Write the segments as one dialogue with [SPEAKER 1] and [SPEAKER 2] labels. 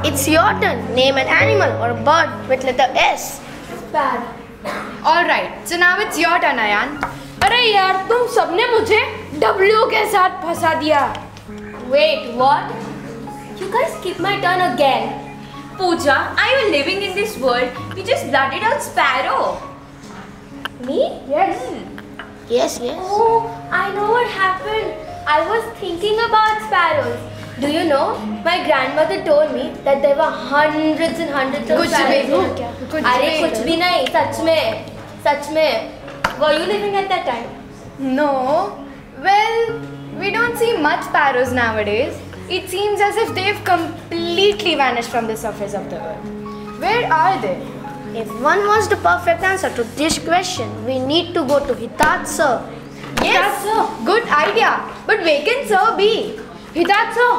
[SPEAKER 1] It's your turn. Name an animal or a bird with letter S.
[SPEAKER 2] Sparrow.
[SPEAKER 3] Alright, so now it's your turn, Ayan. अरे यार तुम सबने मुझे W के साथ फंसा दिया.
[SPEAKER 2] Wait, what? You guys skip my turn again.
[SPEAKER 4] Pooja, are you living in this world? You just blurted out sparrow.
[SPEAKER 2] Me?
[SPEAKER 3] Yes.
[SPEAKER 1] Yes.
[SPEAKER 2] Oh, I know what happened. I was thinking about sparrows. Do you know? My grandmother told me that there were hundreds and hundreds of sparrows. अरे कुछ भी नहीं, सच में. Were you living at that time?
[SPEAKER 3] No. Well, we don't see much sparrows nowadays. It seems as if they've completely vanished from the surface of the earth. Where are they?
[SPEAKER 1] If one wants the perfect answer to this question, we need to go to Hitat sir.
[SPEAKER 3] Yes, sir. Good idea. But where can sir be? Hitat sir,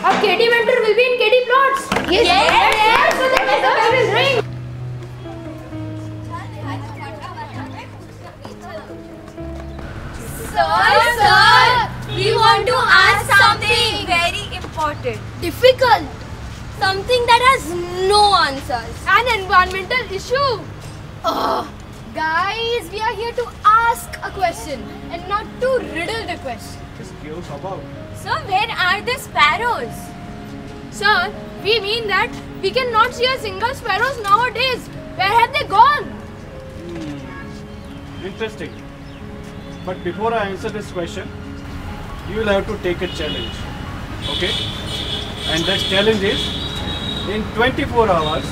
[SPEAKER 3] our KD mentor will be in KD plots. Yes. So that is the bell will ring.
[SPEAKER 4] Sir, we want to ask something very important.
[SPEAKER 2] Difficult. Something that has no answers.
[SPEAKER 3] An environmental issue. Guys, we are here to ask a question and not to riddle the question.
[SPEAKER 4] Sir, where are the sparrows?
[SPEAKER 3] Sir, we mean that we cannot see a single sparrows nowadays. Where have they gone?
[SPEAKER 5] Interesting. But before I answer this question, you will have to take a challenge. Okay? And that challenge is, in 24 hours,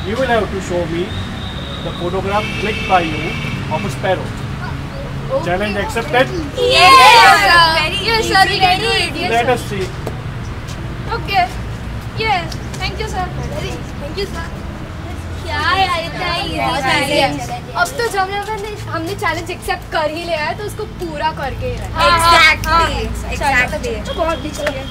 [SPEAKER 5] you will have to show me the photograph clicked by you of a sparrow.
[SPEAKER 3] Okay.
[SPEAKER 5] Challenge accepted?
[SPEAKER 3] Yes, sir. We can do it. Yes,
[SPEAKER 5] Let
[SPEAKER 3] sir.
[SPEAKER 5] us see.
[SPEAKER 3] Okay. Yes. Thank you, sir. Thank you, sir.
[SPEAKER 2] क्या यार इतना easy
[SPEAKER 3] अब तो जब हमने challenge accept कर ही लिया है तो उसको पूरा करके ही रहना.
[SPEAKER 4] Exactly.
[SPEAKER 3] तो बहुत भी चलिए.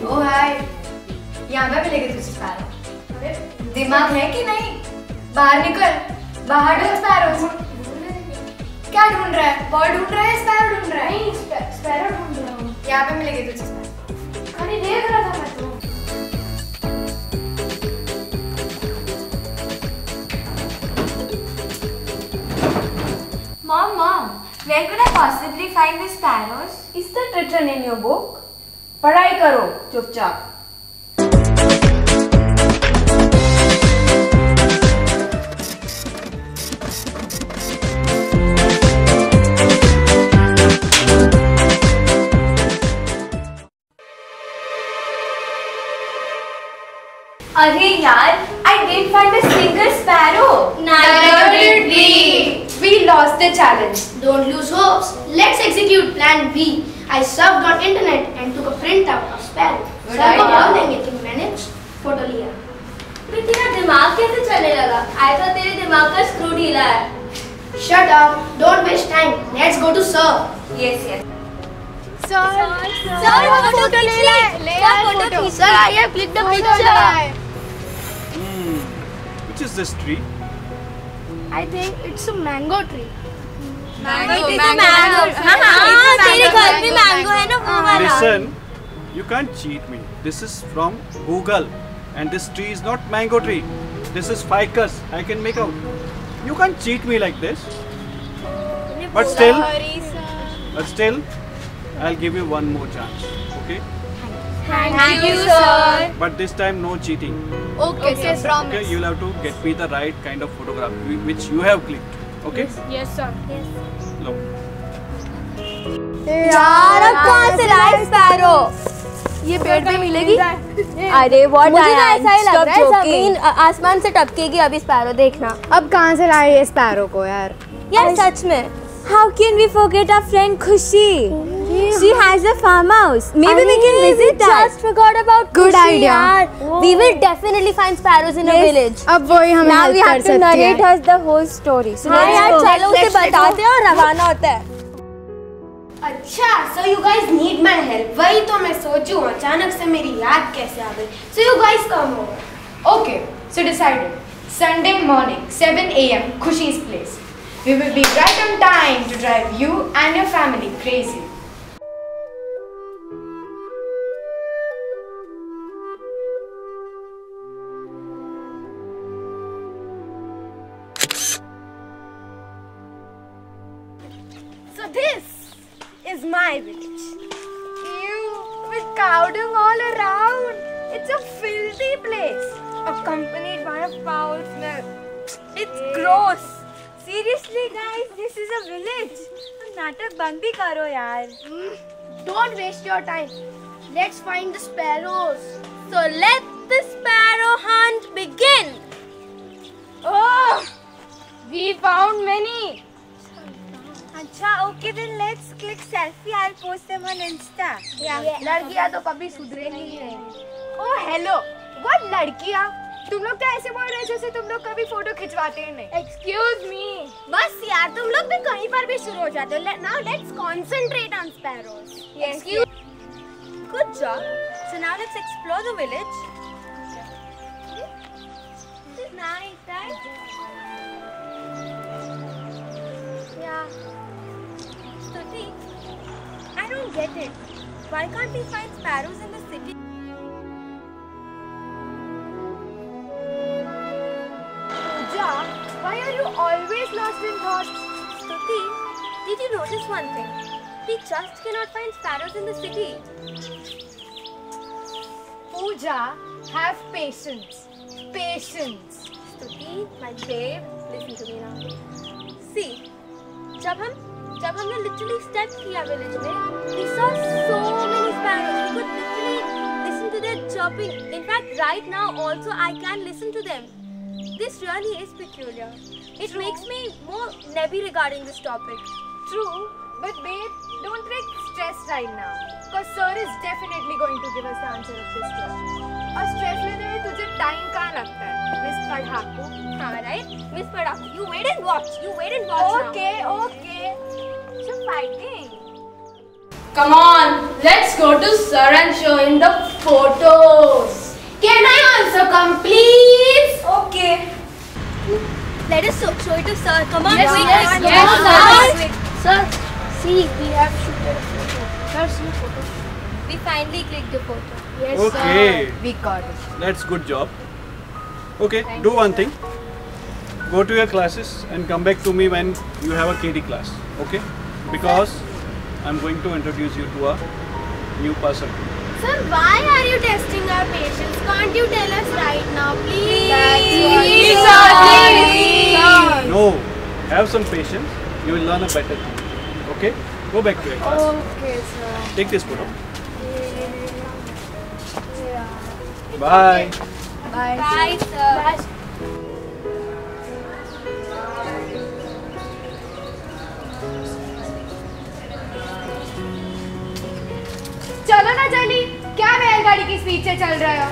[SPEAKER 3] ओ हाय, यहाँ पे मिलेगी तुझे स्पैरो. दिमाग है कि नहीं? बाहर निकल, बाहर ढूंढ स्पैरो. क्या ढूंढ रहा है? बर्ड ढूंढ रहा है, स्पैरो ढूंढ रहा है? नहीं, स्पैरो ढूंढ रहा हूँ. यहाँ पे मिलेगी तुझे स्पैरो. अरे देख रहा था मैं तो.
[SPEAKER 4] Mom, where could I possibly find the sparrows?
[SPEAKER 3] Is that written in your book? पढ़ाई करो चुपचाप.
[SPEAKER 4] अरे यार, I didn't find a single sparrow.
[SPEAKER 2] Neither did we.
[SPEAKER 3] We lost the challenge.
[SPEAKER 1] Don't lose hopes. Let's execute plan B. I surfed on internet and took a printout of sparrow.
[SPEAKER 3] Good
[SPEAKER 1] sir को
[SPEAKER 3] idea.
[SPEAKER 1] बोल देंगे कि मैंने photo लिया.
[SPEAKER 2] तो तेरा दिमाग कैसे चलने लगा? I thought तेरे दिमाग का स्क्रू ढीला है.
[SPEAKER 1] Shut up. Don't waste time. Let's go to sir.
[SPEAKER 4] Yes.
[SPEAKER 3] Sir,
[SPEAKER 2] वो फोटो ले
[SPEAKER 3] photo.
[SPEAKER 1] Sir, I have clicked the picture.
[SPEAKER 5] Which is this tree?
[SPEAKER 1] I think it's a mango tree.
[SPEAKER 4] Mango.
[SPEAKER 2] हाँ तेरे घर में mango है ना वो वाला.
[SPEAKER 5] Listen, you can't cheat me. This is from Google, and this tree is not mango tree. This is ficus. I can make out. You can't cheat me like this. But still, I'll give you one more chance. Okay?
[SPEAKER 4] Thank you, sir.
[SPEAKER 5] But this time, no cheating.
[SPEAKER 3] Okay, sir. Promise.
[SPEAKER 5] Okay? You'll have to get me the right kind of photograph which you have clicked. Okay?
[SPEAKER 3] Yes, sir.
[SPEAKER 5] Look.
[SPEAKER 2] यार अब कहाँ से लाए sparrow? ये पेड़ पे मिलेगी? अरे व्हाट मुझे तो ऐसा ही लग रहा है जमीन आसमान से टपकेगी अभी स्पैरो देखना.
[SPEAKER 3] अब कहाँ से लाए ये स्पैरो को यार?
[SPEAKER 2] यार सच में. How can we forget our friend Khushi? She has a farmhouse. Maybe we can visit that. Just forgot about
[SPEAKER 3] Good
[SPEAKER 2] Khushi,
[SPEAKER 3] idea.
[SPEAKER 2] यार. We will definitely find sparrows in a village.
[SPEAKER 3] अब वही हम
[SPEAKER 2] Now we
[SPEAKER 3] help
[SPEAKER 2] have
[SPEAKER 3] कर
[SPEAKER 2] to
[SPEAKER 3] सकते
[SPEAKER 2] narrate
[SPEAKER 3] हैं.
[SPEAKER 2] us the whole story. हाँ यार चलो उसे बताते हैं और रवाना होता है. अच्छा, so you guys need my help. वही तो मैं सोचूं, अचानक से मेरी याद कैसे आ गई. So you guys come over.
[SPEAKER 3] Okay, so decided. Sunday morning, 7 a.m. Khushi's place. We will be right on time to drive you and your family crazy.
[SPEAKER 2] So this is my village.
[SPEAKER 3] Ew, with cow dung all around. It's a filthy place. Accompanied by a foul smell. It's gross. Seriously guys, this is a village. नाटक बंद भी करो यार.
[SPEAKER 1] Don't waste your time. Let's find the sparrows.
[SPEAKER 2] So let the sparrow hunt begin.
[SPEAKER 3] Oh, we found many.
[SPEAKER 2] अच्छा, okay then let's click selfie. I'll post them on Insta.
[SPEAKER 1] लड़कियां तो कभी सुधरेंगी ही नहीं.
[SPEAKER 3] Oh hello, what लड़कियाँ? तुम लोग क्या ऐसे बोल रहे हो जैसे तुम लोग कभी फोटो खिंचवाते ही नहीं? Excuse me.
[SPEAKER 2] बस यार, तुम लोग भी कहीं पर भी शुरू हो जाते हो. Now let's concentrate on sparrows.
[SPEAKER 3] Yes.
[SPEAKER 2] Good job. So now let's explore the village. Nice, right? Yeah. Stuti, I don't get it. Why can't we find sparrows in the city?
[SPEAKER 3] Pooja, why are you always lost in thoughts?
[SPEAKER 2] Stuti, did you notice one thing? We just cannot find sparrows in the city.
[SPEAKER 3] Pooja, have patience. Patience.
[SPEAKER 2] Stuti, my babe, listen to me now. See, जब हमने literally step किया village में, we saw so many sparrows. We could literally listen to their chirping. In fact, right now also I can listen to them. This really is peculiar. It makes me more nebby regarding this topic.
[SPEAKER 3] True, but babe, don't get stressed right now. Because sir is definitely going to give us the answer of this question. और stress लेने में तुझे time कहाँ लगता है? Miss पढ़ाकू.
[SPEAKER 2] हाँ, right? Miss Padaku, you wait and watch. You wait and watch now.
[SPEAKER 3] Okay. So fighting. Come on, let's go to sir and show him the photos.
[SPEAKER 2] Can I also come, please?
[SPEAKER 3] Okay.
[SPEAKER 2] Let us show it to sir. Come on,
[SPEAKER 3] Yes,
[SPEAKER 2] quick.
[SPEAKER 3] yes,
[SPEAKER 1] Sir, see, we have shooted a photo. Sir, see photo.
[SPEAKER 2] We finally clicked the photo.
[SPEAKER 1] Yes,
[SPEAKER 5] Okay,
[SPEAKER 3] We got it.
[SPEAKER 5] that's good job. Okay, do one thing. Go to your classes and come back to me when you have a KD class. Okay? Because I'm going to introduce you to a new person.
[SPEAKER 2] Sir, why are you testing our patience? Can't you tell us right now, please?
[SPEAKER 3] Please, sir, please.
[SPEAKER 5] No, have some patience. You will learn a better thing. Okay? Go back to your class.
[SPEAKER 3] Okay, sir.
[SPEAKER 5] Take this photo. Bye.
[SPEAKER 3] Bye.
[SPEAKER 2] Bye, sir.
[SPEAKER 3] चलो ना जल्दी, क्या बैलगाड़ी की speed से चल रहे हो?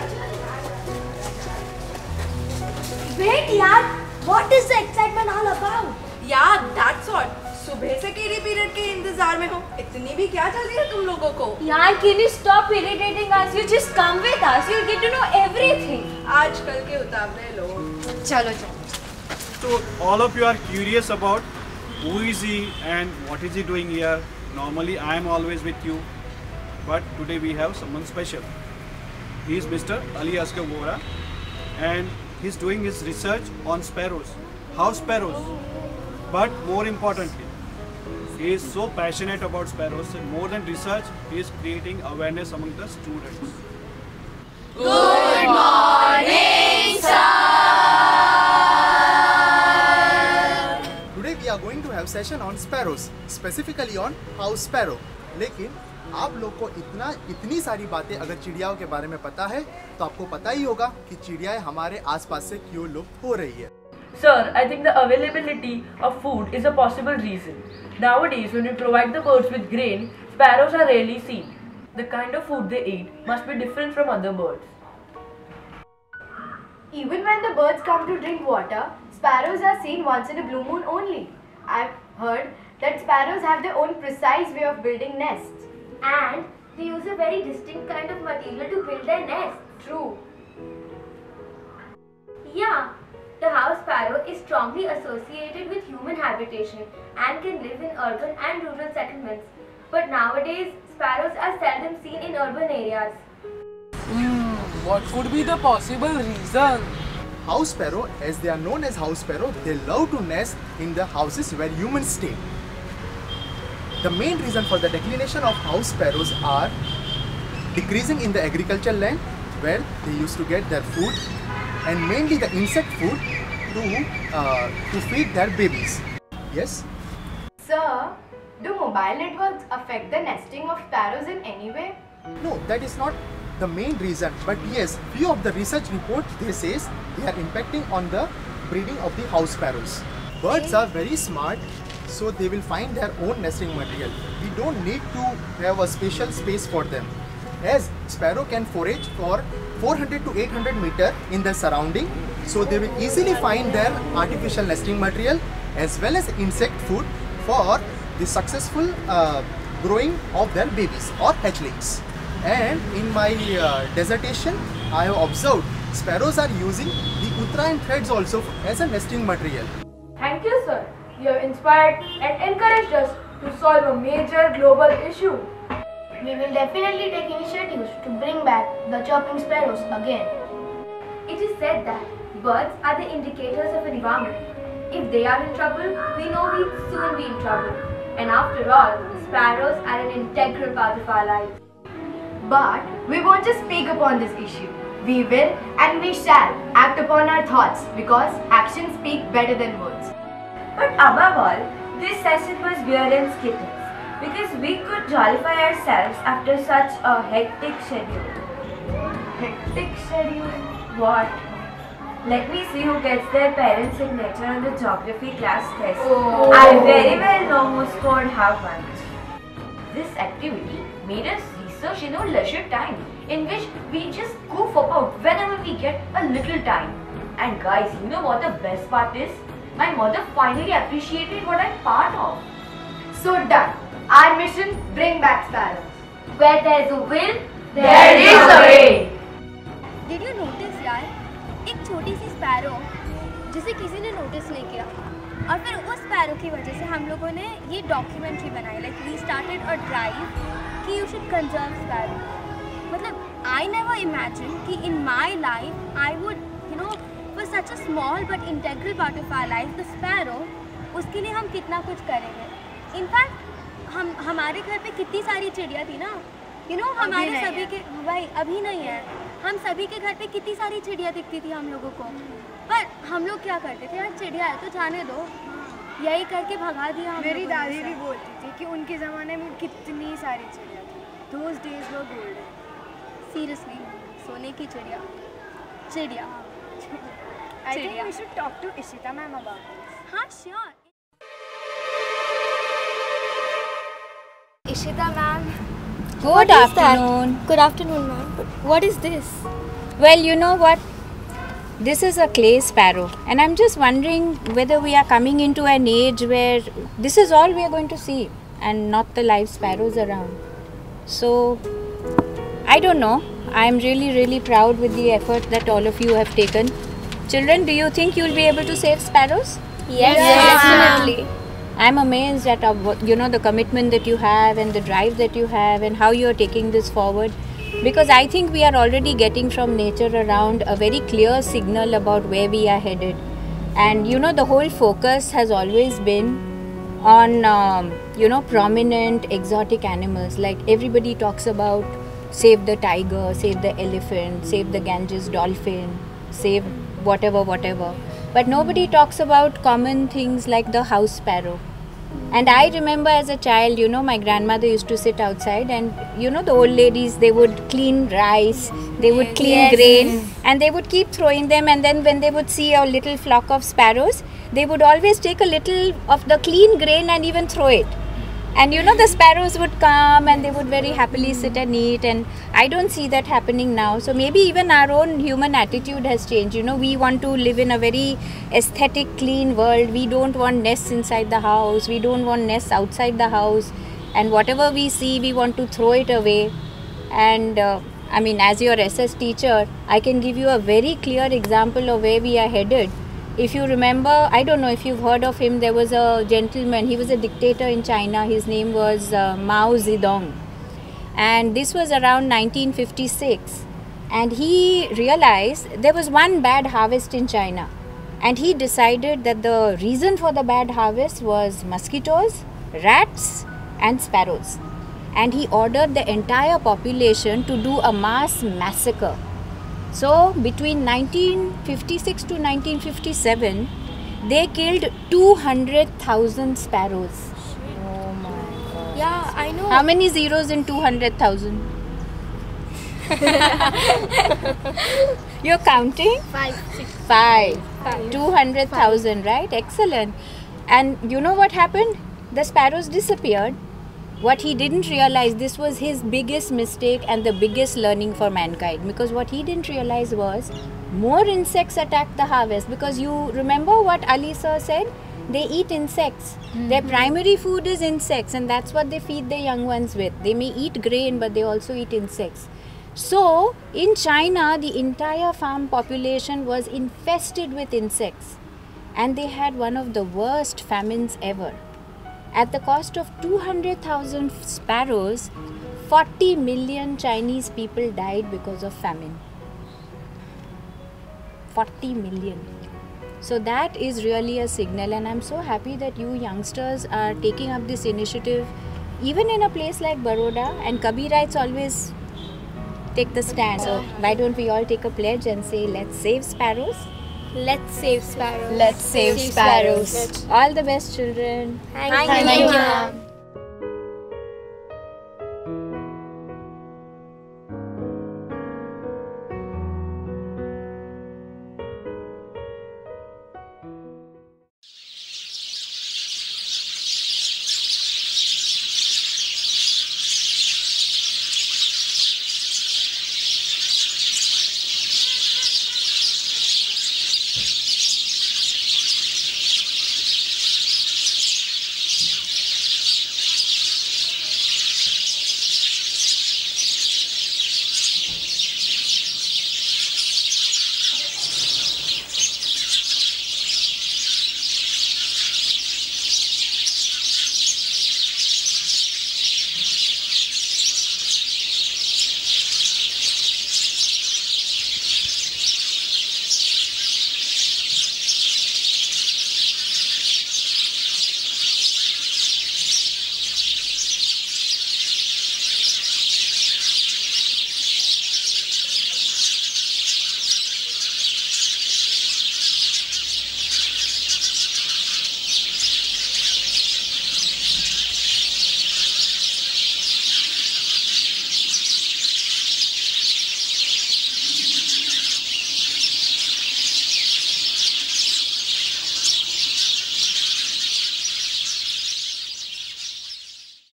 [SPEAKER 2] Wait, yaar. What is the excitement all about?
[SPEAKER 6] यार that's what. सुबह से केडी पीरियड के इंतजार में हो. इतनी भी क्या चल रही है तुम लोगों को?
[SPEAKER 3] यार, can you stop irritating us? You just come with us. You'll get to know everything.
[SPEAKER 6] आजकल के उतावले लोग.
[SPEAKER 3] चलो.
[SPEAKER 5] So all of you are curious about who is he and what is he doing here. Normally I am always with you, but today we have someone special. He is Mr. Ali Asghar Vohra and he's doing his research on sparrows, house sparrows. But more importantly, he is so passionate about sparrows and more than research, he is creating awareness among the students.
[SPEAKER 4] Good morning, sir.
[SPEAKER 7] Today we are going to have session on sparrows, specifically on house sparrow. लेकिन आप लोग को इतनी सारी बातें अगर चिड़ियाओं के बारे में पता है तो आपको पता ही होगा कि चिड़ियाएं हमारे आसपास से क्यों लुप्त हो रही है.
[SPEAKER 8] Sir, I think the availability of food is a possible reason. Nowadays, when we provide the birds with grain, sparrows are rarely seen. The kind of food they eat must be different from other birds.
[SPEAKER 3] Even when the birds come to drink water, sparrows are seen once in a blue moon only. I've heard
[SPEAKER 2] that sparrows have their own precise way of building nests. And they use a very distinct kind of material to build their nests. True. Yeah, the house sparrow is strongly associated with human habitation and can live in urban and rural settlements. But nowadays, sparrows are seldom seen in urban areas.
[SPEAKER 9] What could be the possible reason?
[SPEAKER 7] House sparrow, as they are known as house sparrow, they love to nest in the houses where humans stay. The main reason for the declination of house sparrows are decreasing in the agricultural land where they used to get their food, and mainly the insect food to feed their babies. Yes?
[SPEAKER 2] Sir, do mobile networks affect the nesting of sparrows in any way?
[SPEAKER 7] No, that is not the main reason, but yes, few of the research reports they says they are impacting on the breeding of the house sparrows. Birds are very smart, so they will find their own nesting material. We don't need to have a special space for them, as sparrow can forage for 400 to 800 meters in the surrounding, so they will easily find their artificial nesting material as well as insect food for the successful growing of their babies or hatchlings. And in my dissertation, I have observed sparrows are using the Uttarayan threads also as a nesting material.
[SPEAKER 8] Thank you, sir. You have inspired and encouraged us to solve a major global issue.
[SPEAKER 1] We will definitely take initiatives to bring back the chirping sparrows again.
[SPEAKER 2] It is said that birds are the indicators of an environment. If they are in trouble, we know we'll soon be in trouble. And after all, sparrows are an integral part of our lives.
[SPEAKER 3] But we won't just speak upon this issue. We will and we shall act upon our thoughts, because actions speak better than words.
[SPEAKER 10] But above all, this session was beer and skittles, because we could jollify ourselves after such a hectic schedule. Hectic schedule? What? Let me see who gets their parents' signature on the geography class test.
[SPEAKER 3] Oh.
[SPEAKER 10] I very well know who scored how much. This activity made us research in our leisure time, in which we just goof about whenever we get a little time. And guys, you know what the best part is? My mother finally appreciated what I'm part of.
[SPEAKER 3] So done. Our mission, bring back sparrows.
[SPEAKER 2] Where there's a will,
[SPEAKER 3] there is a way.
[SPEAKER 11] Did you notice यार, एक छोटी सी sparrow जिसे किसी ने notice नहीं किया, और फिर उस स्पैरो की वजह से हम लोगों ने ये डॉक्यूमेंट्री बनाई, like we started a drive कि यू शुड कंजर्व स्पैरो. मतलब आई नेवर इमेजिन कि in my life I would for such a small but integral part of our life, the sparrow, उसके लिए हम कितना कुछ करेंगे. इनफैक्ट हमारे घर पे कितनी सारी चिड़िया थी ना, हमारे सभी के भाई अभी नहीं है, हम सभी के घर पे कितनी सारी चिड़िया दिखती थी हम लोगों को, पर हम लोग क्या करते थे, यार चिड़िया है तो जाने दो, यही करके भगा दिया.
[SPEAKER 12] मेरी दादी भी बोलती थी कि उनके ज़माने में कितनी सारी चिड़िया थी. Those days were golden.
[SPEAKER 11] Seriously, सोने की चिड़िया.
[SPEAKER 12] I think we should talk to Ishita ma'am about this.
[SPEAKER 11] हाँ, sure.
[SPEAKER 12] Ishita ma'am.
[SPEAKER 13] Good afternoon.
[SPEAKER 11] Good afternoon, ma'am. What is this?
[SPEAKER 13] Well, you know what? This is a clay sparrow, and I'm just wondering whether we are coming into an age where this is all we are going to see, and not the live sparrows around. So, I don't know. I'm really proud with the effort that all of you have taken. Children, do you think you'll be able to save sparrows?
[SPEAKER 11] Yes, definitely.
[SPEAKER 13] I'm amazed at the commitment that you have and the drive that you have and how you're taking this forward, because I think we are already getting from nature around a very clear signal about where we are headed. And the whole focus has always been on prominent exotic animals. Like everybody talks about save the tiger, save the elephant, save the Ganges dolphin, save whatever, but nobody talks about common things like the house sparrow. And I remember as a child, my grandmother used to sit outside, and the old ladies, they would clean rice, they would clean grain, and they would keep throwing them, and then when they would see a little flock of sparrows, they would always take a little of the clean grain and even throw it. And you know, the sparrows would come and they would very happily sit and eat, and I don't see that happening now. So maybe even our own human attitude has changed. You know, we want to live in a very aesthetic, clean world. We don't want nests inside the house. We don't want nests outside the house. And whatever we see, we want to throw it away. And I mean, as your SS teacher, I can give you a very clear example of where we are headed. If you remember, I don't know if you've heard of him, there was a gentleman, he was a dictator in China, his name was Mao Zedong. And this was around 1956. And he realized there was one bad harvest in China. And he decided that the reason for the bad harvest was mosquitoes, rats and sparrows. And he ordered the entire population to do a mass massacre. So between 1956 to 1957, they killed 200,000 sparrows.
[SPEAKER 2] Oh my God. Yeah, I know.
[SPEAKER 13] How many zeros in 200,000? You're counting?
[SPEAKER 1] 5, 6.
[SPEAKER 13] 5. 200,000, right? Excellent. And you know what happened? The sparrows disappeared. What he didn't realize, this was his biggest mistake and the biggest learning for mankind, because what he didn't realize was more insects attack the harvest. Because you remember what Ali sir said? They eat insects. Their primary food is insects, and that's what they feed their young ones with. They may eat grain, but they also eat insects. So in China, the entire farm population was infested with insects, and they had one of the worst famines ever. At the cost of 200,000 sparrows, 40 million Chinese people died because of famine. 40 million. So that is really a signal, and I'm so happy that you youngsters are taking up this initiative, even in a place like Baroda. And Kabiraites always take the stand. So why don't we all take a pledge and say, let's save sparrows?
[SPEAKER 2] Let's save sparrows.
[SPEAKER 13] Let's save sparrows. All the best, children.
[SPEAKER 2] Thank you.